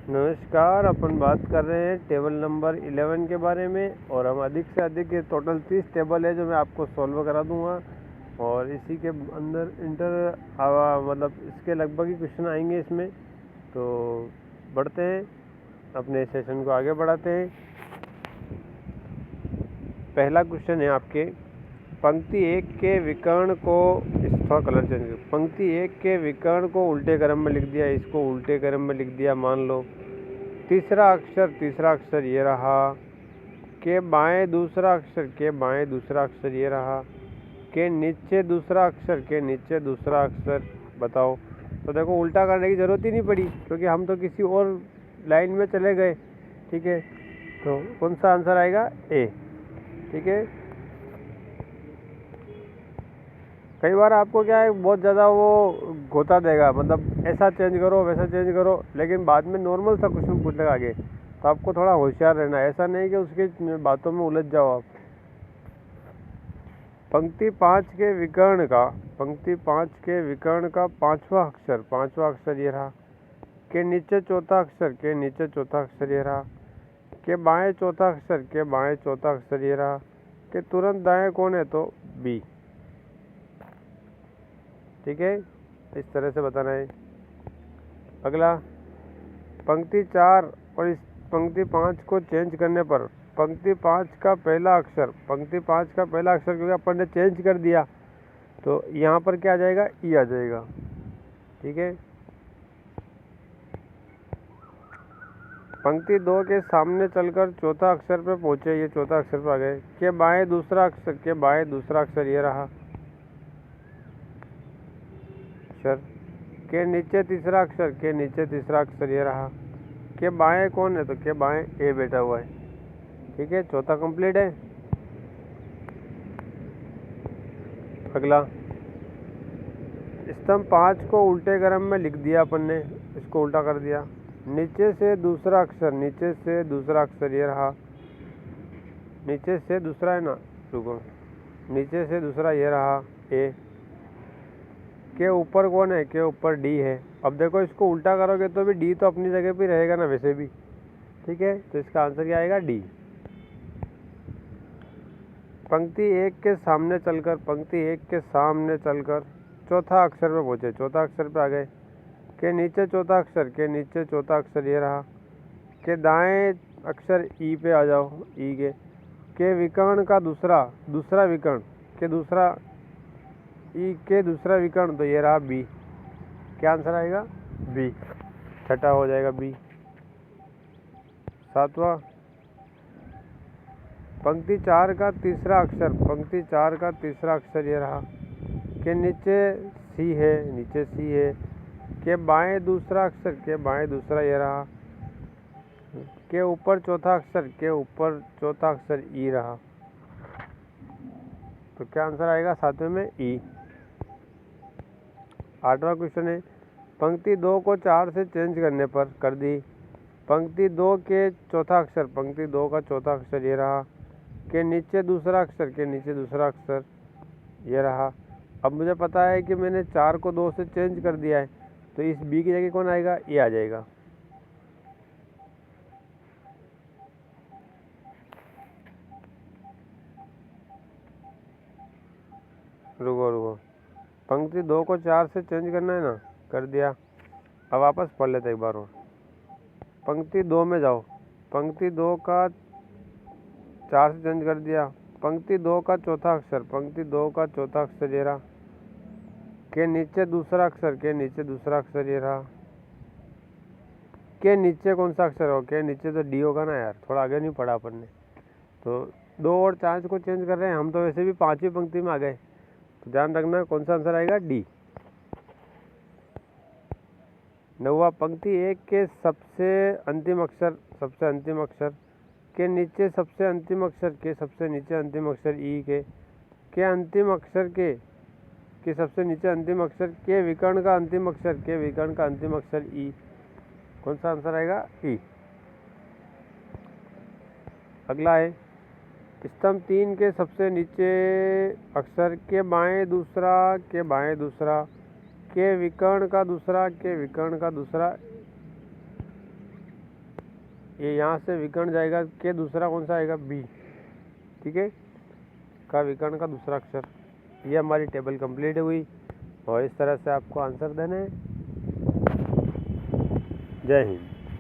नमस्कार। अपन बात कर रहे हैं टेबल नंबर 11 के बारे में और हम अधिक से अधिक ये टोटल 30 टेबल है जो मैं आपको सॉल्व करा दूंगा और इसी के अंदर मतलब इसके लगभग ही क्वेश्चन आएंगे इसमें। तो बढ़ते हैं, अपने सेशन को आगे बढ़ाते हैं। पहला क्वेश्चन है आपके, पंक्ति 1 के विकर्ण को, थोड़ा कलर चेंज कर, पंक्ति 1 के विकर्ण को उल्टे क्रम में लिख दिया, इसको उल्टे क्रम में लिख दिया मान लो। तीसरा अक्षर ये रहा, के बाएं दूसरा अक्षर ये रहा, के नीचे दूसरा अक्षर बताओ। तो देखो उल्टा करने की ज़रूरत ही नहीं पड़ी क्योंकि हम तो किसी और लाइन में चले गए। ठीक है, तो कौन सा आंसर आएगा? ए। ठीक है, कई बार आपको क्या है बहुत ज़्यादा वो गोता देगा, मतलब ऐसा चेंज करो वैसा चेंज करो, लेकिन बाद में नॉर्मल सा क्वेश्चन पूछने आगे, तो आपको थोड़ा होशियार रहना है। ऐसा नहीं कि उसके बातों में उलझ जाओ आप। पंक्ति 5 के विकर्ण का पांचवा अक्षर ये रहा, के नीचे चौथा अक्षर ये रहा, के बाएं चौथा अक्षर ये रहा, के तुरंत दाएं कौन है? तो बी। ठीक है, इस तरह से बताना है। अगला, पंक्ति 4 और इस पंक्ति 5 को चेंज करने पर पंक्ति 5 का पहला अक्षर क्योंकि अपन ने चेंज कर दिया तो यहाँ पर क्या आ जाएगा? ई आ जाएगा। ठीक है, पंक्ति 2 के सामने चलकर चौथा अक्षर पे पहुँचे, ये चौथा अक्षर पे आ गए, के बाएं दूसरा अक्षर ये रहा, के नीचे तीसरा अक्षर ये रहा, के बाएं कौन है? तो के बाएं ए बैठा हुआ है। ठीक है, चौथा कंप्लीट है। अगला, स्तंभ 5 को उल्टे क्रम में लिख दिया अपन ने, इसको उल्टा कर दिया। नीचे से दूसरा अक्षर ये रहा, नीचे से दूसरा है ना, रुको, नीचे से दूसरा ये रहा ए, के ऊपर कौन है? के ऊपर डी है। अब देखो इसको उल्टा करोगे तो भी डी तो अपनी जगह पे रहेगा ना वैसे भी। ठीक है, तो इसका आंसर क्या आएगा? डी। पंक्ति 1 के सामने चलकर चौथा अक्षर पे पहुँचे, चौथा अक्षर पे आ गए, के नीचे चौथा अक्षर ये रहा, के दाएं अक्षर ई पे आ जाओ, ई के विकर्ण का दूसरा विकर्ण, के दूसरा ई के दूसरा विकर्ण, तो ये रहा बी। क्या आंसर आएगा? बी। छठा हो जाएगा बी। सातवां, पंक्ति 4 का तीसरा अक्षर ये रहा, के नीचे सी है, के बाएं दूसरा अक्षर ये रहा, के ऊपर चौथा अक्षर ई रहा। तो क्या आंसर आएगा सातवें में? ई। आठवां क्वेश्चन है, पंक्ति 2 को 4 से चेंज करने पर कर दी, पंक्ति 2 के चौथा अक्षर ये रहा, के नीचे दूसरा अक्षर ये रहा। अब मुझे पता है कि मैंने 4 को 2 से चेंज कर दिया है, तो इस बी की जगह कौन आएगा? ये आ जाएगा। रुको, पंक्ति 2 को 4 से चेंज करना है ना, कर दिया। अब वापस पढ़ लेते एक बार और। पंक्ति 2 में जाओ, पंक्ति 2 का 4 से चेंज कर दिया, पंक्ति 2 का चौथा अक्षर ये रहा, के नीचे दूसरा अक्षर ये रहा, के नीचे कौन सा अक्षर हो? के नीचे तो डी होगा ना यार, थोड़ा आगे नहीं पढ़ा अपन ने। तो 2 और 4 को चेंज कर रहे हैं हम, तो वैसे भी 5वीं पंक्ति में आ गए, तो ध्यान रखना कौन सा आंसर आएगा? डी। 9वां, पंक्ति 1 के सबसे अंतिम अक्षर के नीचे सबसे नीचे अंतिम अक्षर ई के अंतिम अक्षर के सबसे नीचे अंतिम अक्षर के विकर्ण का अंतिम अक्षर ई। कौन सा आंसर आएगा? ई। अगला है, स्तंभ 3 के सबसे नीचे अक्षर के बाएं दूसरा के विकर्ण का दूसरा ये यहाँ से विकर्ण जाएगा के, दूसरा कौन सा आएगा बी, ठीक है, का विकर्ण का दूसरा अक्षर। ये हमारी टेबल कंप्लीट हुई और इस तरह से आपको आंसर देने हैं। जय हिंद।